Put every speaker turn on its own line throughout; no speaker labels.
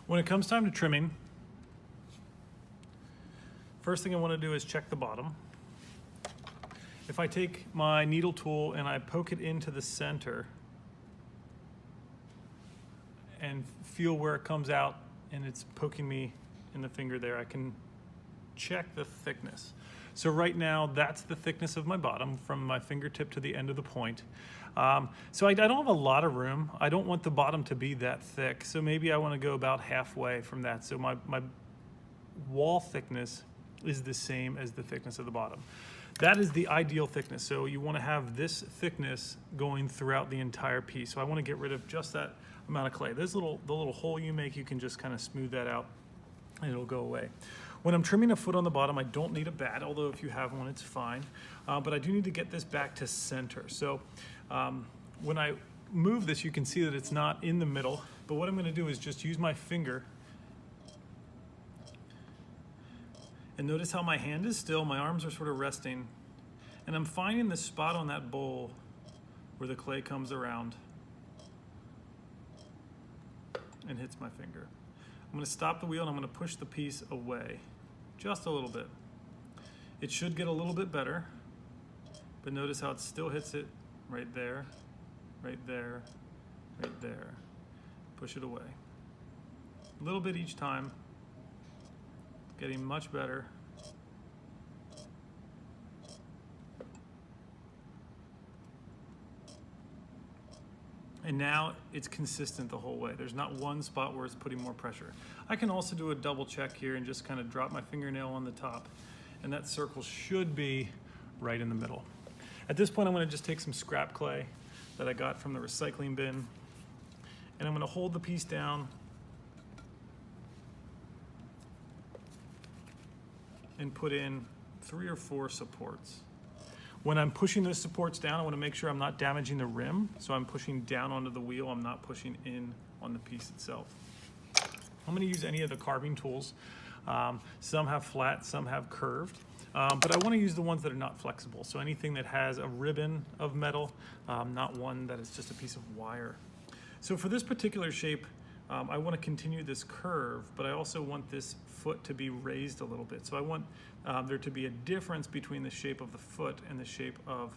When it comes time to trimming, first thing I want to do is check the bottom. If I take my needle tool and I poke it into the center and feel where it comes out and it's poking me in the finger there, I can check the thickness. So right now, that's the thickness of my bottom from my fingertip to the end of the point. So I don't have a lot of room. I don't want the bottom to be that thick. So maybe I want to go about halfway from that. So my wall thickness is the same as the thickness of the bottom. That is the ideal thickness. So you want to have this thickness going throughout the entire piece. So I want to get rid of just that amount of clay. The little hole you make, you can just kind of smooth that out and it'll go away. When I'm trimming a foot on the bottom, I don't need a bat, although if you have one, it's fine. But I do need to get this back to center. So when I move this, you can see that it's not in the middle. But what I'm going to do is just use my finger. And notice how my hand is still, my arms are sort of resting. And I'm finding the spot on that bowl where the clay comes around and hits my finger. I'm going to stop the wheel and I'm going to push the piece away just a little bit. It should get a little bit better, but notice how it still hits it right there, right there, right there. Push it away. A little bit each time, getting much better. And now it's consistent the whole way. There's not one spot where it's putting more pressure. I can also do a double check here and just kind of drop my fingernail on the top, and that circle should be right in the middle. At this point, I'm going to just take some scrap clay that I got from the recycling bin, and I'm going to hold the piece down and put in 3 or 4 supports. When I'm pushing those supports down, I want to make sure I'm not damaging the rim, so I'm pushing down onto the wheel, I'm not pushing in on the piece itself. I'm going to use any of the carving tools. Some have flat, some have curved, but I want to use the ones that are not flexible, so anything that has a ribbon of metal, not one that is just a piece of wire. So for this particular shape, I want to continue this curve, but I also want this foot to be raised a little bit. So I want there to be a difference between the shape of the foot and the shape of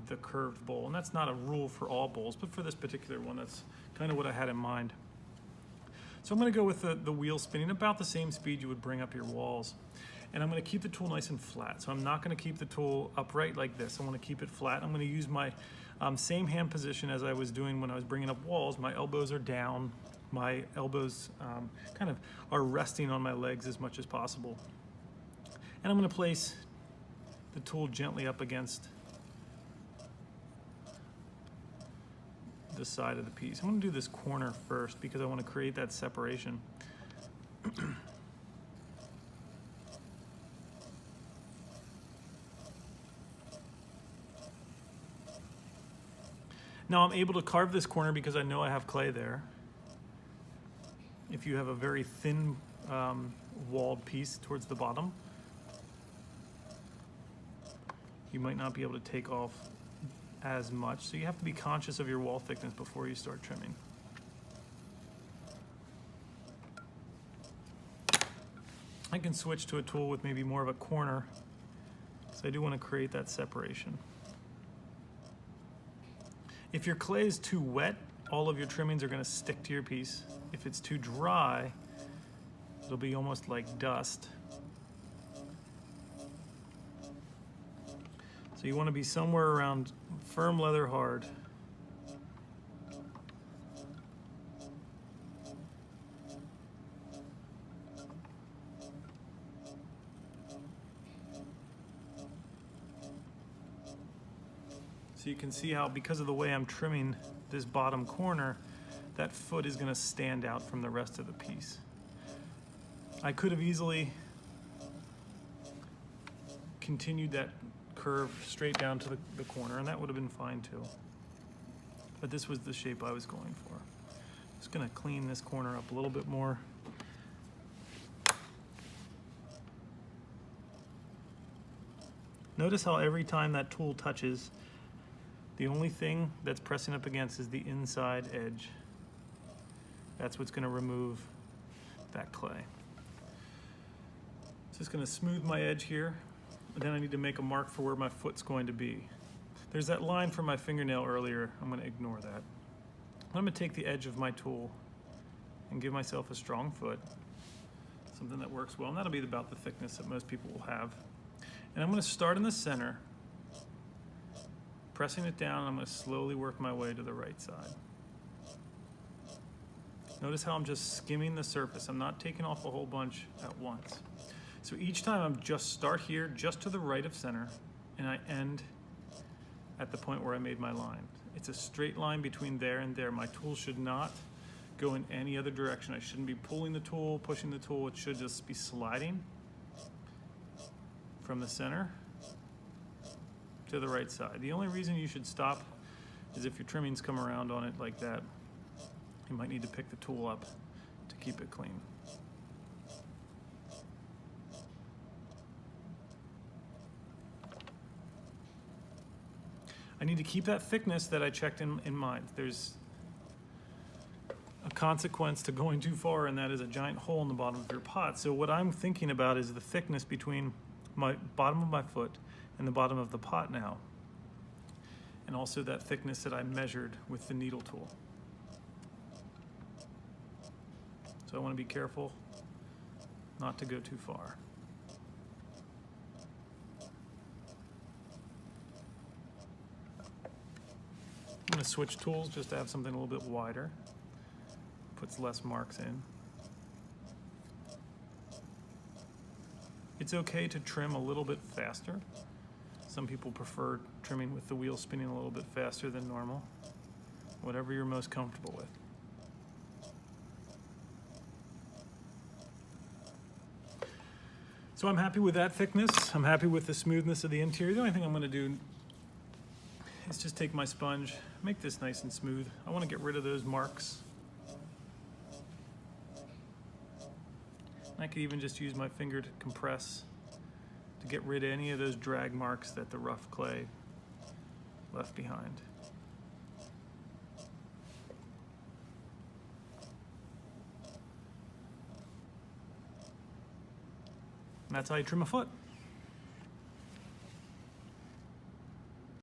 the curved bowl. And that's not a rule for all bowls, but for this particular one, that's kind of what I had in mind. So I'm going to go with the wheel spinning about the same speed you would bring up your walls. And I'm going to keep the tool nice and flat. So I'm not going to keep the tool upright like this. I want to keep it flat. I'm going to use my same hand position as I was doing when I was bringing up walls. My elbows are down. My elbows kind of are resting on my legs as much as possible. And I'm going to place the tool gently up against the side of the piece. I'm going to do this corner first because I want to create that separation. Now I'm able to carve this corner because I know I have clay there. If you have a very thin walled piece towards the bottom, you might not be able to take off as much. So you have to be conscious of your wall thickness before you start trimming. I can switch to a tool with maybe more of a corner, so I do want to create that separation. If your clay is too wet, all of your trimmings are going to stick to your piece. If it's too dry, it'll be almost like dust. So you want to be somewhere around firm leather hard. So you can see how, because of the way I'm trimming this bottom corner, that foot is going to stand out from the rest of the piece. I could have easily continued that curve straight down to the corner, and that would have been fine too. But this was the shape I was going for. Just going to clean this corner up a little bit more. Notice how every time that tool touches, the only thing that's pressing up against is the inside edge. That's what's going to remove that clay. Just gonna smooth my edge here, and then I need to make a mark for where my foot's going to be. There's that line from my fingernail earlier. I'm gonna ignore that. I'm gonna take the edge of my tool and give myself a strong foot, something that works well, and that'll be about the thickness that most people will have. And I'm gonna start in the center, pressing it down, and I'm gonna slowly work my way to the right side. Notice how I'm just skimming the surface. I'm not taking off a whole bunch at once. So each time I'm just start here, just to the right of center, and I end at the point where I made my line. It's a straight line between there and there. My tool should not go in any other direction. I shouldn't be pulling the tool, pushing the tool. It should just be sliding from the center to the right side. The only reason you should stop is if your trimmings come around on it like that. You might need to pick the tool up to keep it clean. I need to keep that thickness that I checked in mind. There's a consequence to going too far, and that is a giant hole in the bottom of your pot. So what I'm thinking about is the thickness between my bottom of my foot and the bottom of the pot now, and also that thickness that I measured with the needle tool. So I want to be careful not to go too far. I'm going to switch tools just to have something a little bit wider. Puts less marks in. It's okay to trim a little bit faster. Some people prefer trimming with the wheel spinning a little bit faster than normal. Whatever you're most comfortable with. So I'm happy with that thickness. I'm happy with the smoothness of the interior. The only thing I'm going to do is just take my sponge, make this nice and smooth. I want to get rid of those marks. I could even just use my finger to compress to get rid of any of those drag marks that the rough clay left behind. And that's how you trim a foot.